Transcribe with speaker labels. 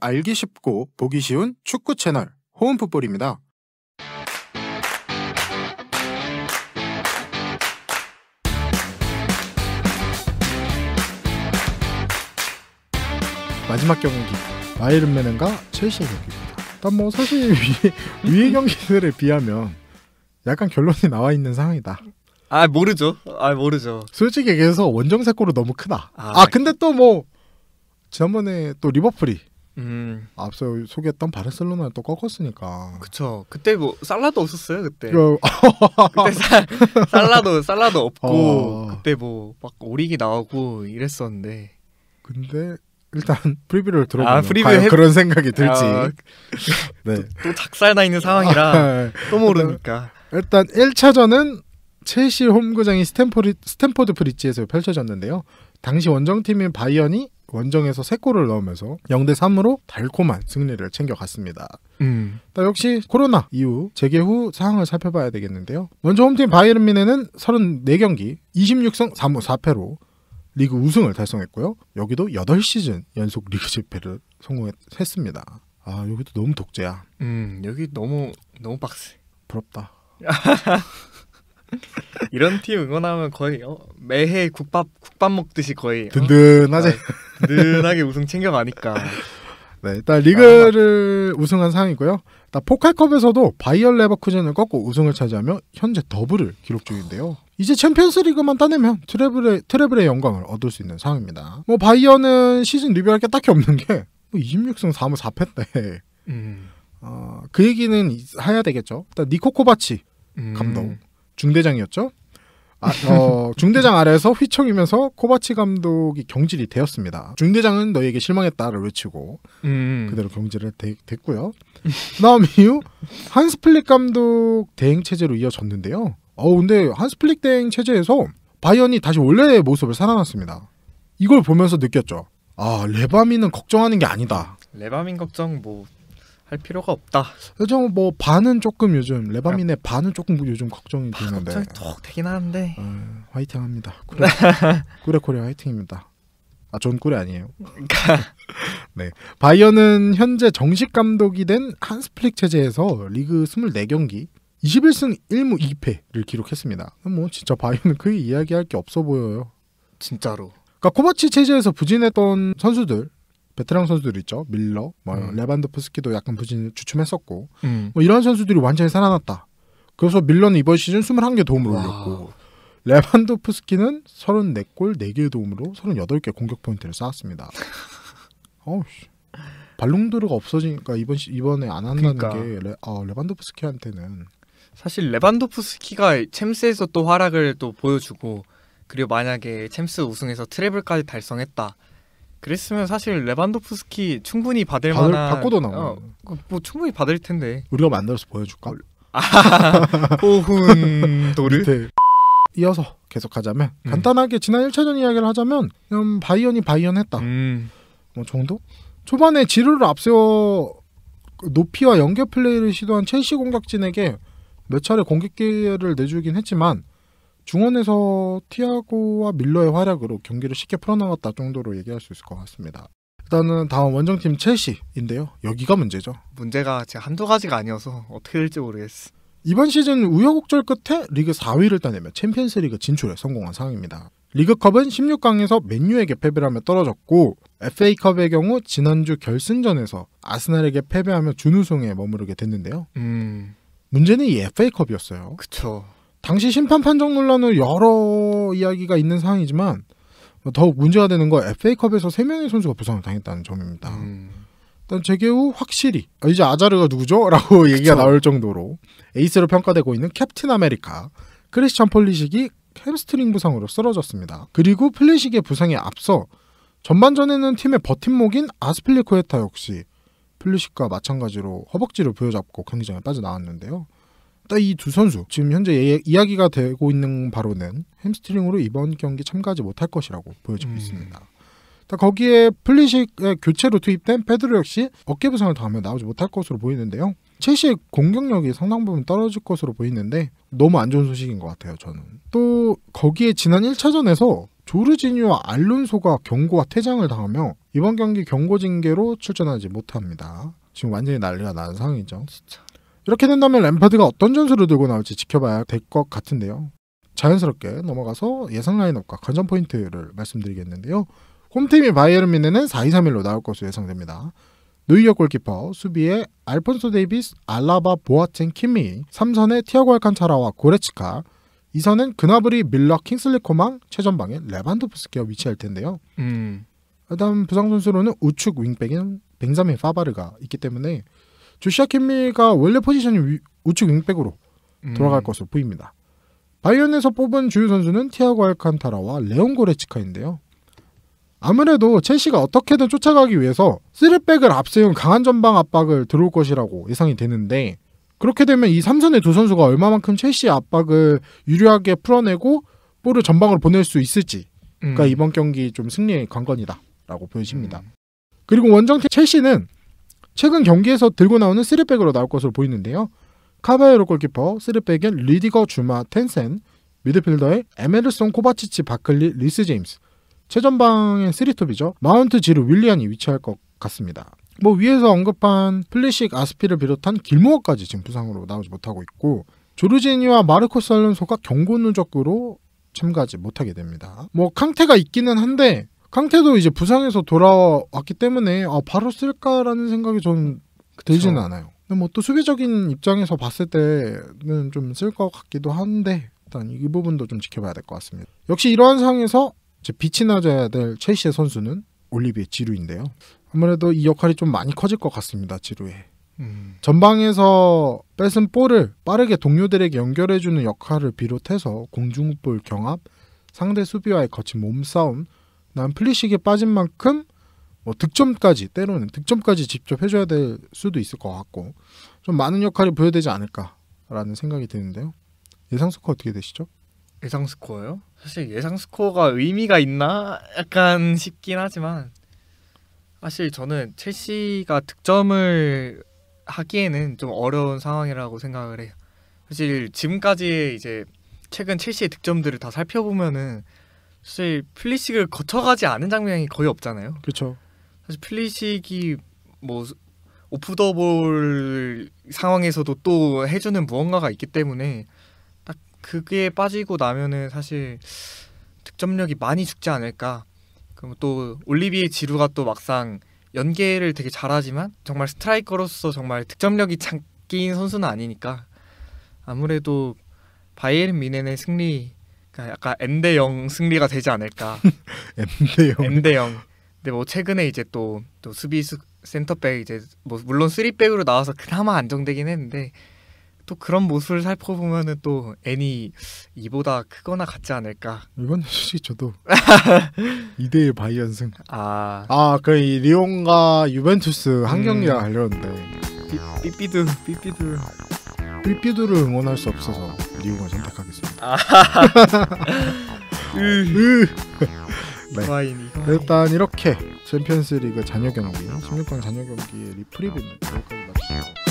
Speaker 1: 알기 쉽고 보기 쉬운 축구 채널 호음풋볼입니다. 마지막 경기 바이에른 뮌헨과 첼시의 경기입니다. 일단 뭐 사실 위의 경기들에 비하면 약간 결론이 나와 있는 상황이다.
Speaker 2: 모르죠.
Speaker 1: 솔직히 얘기해서 원정세 골은 너무 크다. 근데 또 뭐 지난번에 또 리버풀이 앞서 소개했던 바르셀로나를 또 꺾었으니까.
Speaker 2: 그쵸. 그때 뭐 살라도 없었어요 그때. 그때 살라도 없고 그때 뭐 막 오리기 나오고 이랬었는데.
Speaker 1: 근데 일단 프리뷰를 들어보면 과연 그런 생각이 들지. 네.
Speaker 2: 또 작살나 있는 상황이라 또 모르니까.
Speaker 1: 일단 1차전은 첼시 홈구장인 스탠포드 브리지에서 펼쳐졌는데요. 당시 원정팀인 바이언이 원정에서 3골을 넣으면서 0대3으로 달콤한 승리를 챙겨갔습니다. 역시 코로나 이후 재개 후 상황을 살펴봐야 되겠는데요. 먼저 홈팀 바이에른 뮌헨은 34경기 26승 3무 4패로 리그 우승을 달성했고요. 여기도 8시즌 연속 리그 집회를 성공했습니다. 여기도 너무 독재야.
Speaker 2: 여기 너무 빡세.
Speaker 1: 부럽다.
Speaker 2: 이런 팀 응원하면 거의 매해 국밥 먹듯이 거의
Speaker 1: 든든하지.
Speaker 2: 든든하게 우승 챙겨가니까.
Speaker 1: 네, 일단 리그를 우승한 상황이고요. 일단 포칼컵에서도 바이언 레버쿠젠을 꺾고 우승을 차지하며 현재 더블을 기록 중인데요. 이제 챔피언스리그만 따내면 트래블의 영광을 얻을 수 있는 상황입니다. 뭐 바이언은 시즌 리뷰할 게 딱히 없는 게 26승 4무 4패인데 그 얘기는 해야 되겠죠. 일단 니코 코바치 감독 중대장이었죠. 중대장 아래에서 휘청이면서 코바치 감독이 경질이 되었습니다. 중대장은 너에게 실망했다를 외치고 그대로 경질을 됐고요. 그다음 이후 한스 플릭 감독 대행 체제로 이어졌는데요. 근데 한스 플릭 대행 체제에서 바이언이 다시 원래의 모습을 살아났습니다. 이걸 보면서 느꼈죠. 레바민은 걱정하는 게 아니다.
Speaker 2: 레바민 걱정 할 필요가 없다.
Speaker 1: 요즘 반은 조금 요즘 레바민의 반은 조금 요즘 걱정이 되는데.
Speaker 2: 걱정이 톡 되긴 하는데.
Speaker 1: 화이팅합니다. 꾸레 코리아 화이팅입니다. 전 꾸레 아니에요. 네, 바이언은 현재 정식 감독이 된 한스 플릭 체제에서 리그 24경기 21승 1무 2패를 기록했습니다. 진짜 바이언은 크게 이야기할 게 없어 보여요.
Speaker 2: 진짜로.
Speaker 1: 그러니까 코바치 체제에서 부진했던 선수들. 베테랑 선수들 있죠. 밀러, 레반도프스키도 약간 부진을 주춤했었고 이런 선수들이 완전히 살아났다. 그래서 밀러는 이번 시즌 21개 도움을 올렸고 레반도프스키는 34골 4개의 도움으로 38개 공격 포인트를 쌓았습니다. 발롱도르가 없어지니까 이번에 안 한다는 게 레반도프스키한테는
Speaker 2: 사실 레반도프스키가 챔스에서 또 활약을 또 보여주고 그리고 만약에 챔스 우승해서 트래블까지 달성했다. 그랬으면 사실 레반도프스키 충분히
Speaker 1: 받고도 나와.
Speaker 2: 충분히 받을 텐데.
Speaker 1: 우리가 만들어서 보여줄까?
Speaker 2: 호훈도르.
Speaker 1: 이어서 계속하자면 간단하게 지난 1차전 이야기를 하자면 바이언이 바이언했다. 정도? 초반에 지루를 앞세워 높이와 연결 플레이를 시도한 첼시 공격진에게 몇 차례 공격 기회를 내주긴 했지만 중원에서 티아고와 밀러의 활약으로 경기를 쉽게 풀어나갔다 정도로 얘기할 수 있을 것 같습니다. 일단은 다음 원정팀 첼시인데요. 여기가 문제죠.
Speaker 2: 문제가 제가 한두 가지가 아니어서 어떻게 될지 모르겠어.
Speaker 1: 이번 시즌 우여곡절 끝에 리그 4위를 따내며 챔피언스리그 진출에 성공한 상황입니다. 리그컵은 16강에서 맨유에게 패배를 하며 떨어졌고 FA컵의 경우 지난주 결승전에서 아스날에게 패배하며 준우승에 머무르게 됐는데요. 문제는 이 FA컵이었어요.
Speaker 2: 그쵸.
Speaker 1: 당시 심판 판정 논란은 여러 이야기가 있는 상황이지만 더욱 문제가 되는 건 FA컵에서 3명의 선수가 부상을 당했다는 점입니다. 일단 재개 후 확실히 이제 아자르가 누구죠? 라고 얘기가 나올 정도로 에이스로 평가되고 있는 캡틴 아메리카 크리스찬 폴리식이 햄스트링 부상으로 쓰러졌습니다. 그리고 플리식의 부상에 앞서 전반전에는 팀의 버팀목인 아스필리쿠에타 역시 플리식과 마찬가지로 허벅지를 부여잡고 경기장에 빠져나왔는데요. 이 두 선수 지금 현재 이야기가 되고 있는 바로는 햄스트링으로 이번 경기 참가하지 못할 것이라고 보여지고 있습니다. 거기에 플리식의 교체로 투입된 페드로 역시 어깨 부상을 당하며 나오지 못할 것으로 보이는데요. 첼시의 공격력이 상당 부분 떨어질 것으로 보이는데 너무 안 좋은 소식인 것 같아요. 저는. 또 거기에 지난 1차전에서 조르지니오와 알론소가 경고와 퇴장을 당하며 이번 경기 경고 징계로 출전하지 못합니다. 지금 완전히 난리가 나는 상황이죠.
Speaker 2: 진짜.
Speaker 1: 이렇게 된다면 램파드가 어떤 전술을 들고 나올지 지켜봐야 될 것 같은데요. 자연스럽게 넘어가서 예상 라인업과 관전 포인트를 말씀드리겠는데요. 홈팀이 바이에른 뮌헨은 4-2-3-1로 나올 것으로 예상됩니다. 노이어 골키퍼, 수비에 알폰소 데이비스, 알라바, 보아첸, 킴미, 3선에 티아고 알칸타라와 고레츠카, 2선은 그나브리, 밀러, 킹슬리 코망, 최전방에 레반도프스키가 위치할 텐데요. 일단 부상 선수로는 우측 윙백인 벤자민 파바르가 있기 때문에 조시아 킴미가 원래 포지션이 우측 윙백으로 돌아갈 것으로 보입니다. 바이언에서 뽑은 주요 선수는 티아고 알칸타라와 레온 고레츠카인데요. 아무래도 첼시가 어떻게든 쫓아가기 위해서 3백을 앞세운 강한 전방 압박을 들어올 것이라고 예상이 되는데, 그렇게 되면 이 3선의 두 선수가 얼마만큼 첼시의 압박을 유리하게 풀어내고 볼을 전방으로 보낼 수 있을지가 이번 경기 좀 승리의 관건이다 라고 보여집니다. 그리고 원정팀 첼시는 최근 경기에서 들고 나오는 3백으로 나올 것으로 보이는데요. 카바예로 골키퍼, 3백엔 리디거, 주마, 텐센, 미드필더에 에메르송, 코바치치, 바클리, 리스 제임스, 최전방엔 3톱이죠. 마운트, 지루, 윌리안이 위치할 것 같습니다. 뭐 위에서 언급한 플리식, 아스피를 비롯한 길모어까지 지금 부상으로 나오지 못하고 있고, 조르지니와 마르코스 알론소가 경고 누적으로 참가하지 못하게 됩니다. 뭐 캉테가 있기는 한데 캉테도 이제 부상에서 돌아왔기 때문에 바로 쓸까라는 생각이 좀 들지는 않아요. 근데 뭐 또 수비적인 입장에서 봤을 때는 좀 쓸 것 같기도 한데 일단 이 부분도 좀 지켜봐야 될 것 같습니다. 역시 이러한 상황에서 이제 빛이 나져야 될 첼시의 선수는 올리비에 지루인데요. 아무래도 이 역할이 좀 많이 커질 것 같습니다. 지루에. 전방에서 뺏은 볼을 빠르게 동료들에게 연결해주는 역할을 비롯해서 공중볼 경합, 상대 수비와의 거친 몸싸움, 난 플리식에 빠진 만큼 뭐 득점까지, 때로는 득점까지 직접 해줘야 될 수도 있을 것 같고, 좀 많은 역할이 부여되지 않을까라는 생각이 드는데요. 예상 스코어 어떻게 되시죠?
Speaker 2: 예상 스코어요? 사실 예상 스코어가 의미가 있나? 약간 싶긴 하지만, 사실 저는 첼시가 득점을 하기에는 좀 어려운 상황이라고 생각을 해요. 사실 지금까지 이제 최근 첼시의 득점들을 다 살펴보면은 사실 플리식을 거쳐가지 않은 장면이 거의 없잖아요.
Speaker 1: 그렇죠.
Speaker 2: 사실 플리식이 뭐 오프 더 볼 상황에서도 또 해주는 무언가가 있기 때문에 딱 그게 빠지고 나면은 사실 득점력이 많이 죽지 않을까. 그럼 또 올리비에 지루가 또 막상 연계를 되게 잘하지만 정말 스트라이커로서 정말 득점력이 장기인 선수는 아니니까 아무래도 바이에른 뮌헨의 승리, 그러니까 약간 N대0 승리가 되지 않을까. N대0. 근데 뭐 최근에 이제 또 수비수 센터백 이제 뭐 물론 3백으로 나와서 그나마 안정되긴 했는데 또 그런 모습을 살펴보면은 또 N이 2보다 크거나 같지 않을까.
Speaker 1: 이건 솔직히 저도 2대1 바이언승. 그 이 리옹과 유벤투스 한 경기가 가려는데 삐삐두를 응원할 수 없어서 리옹을 선택하겠습니다. 네. 일단 이렇게 챔피언스리그 잔여 경기, 16강 잔여 경기의 리프리뷰는 여기까지 마치겠습니다.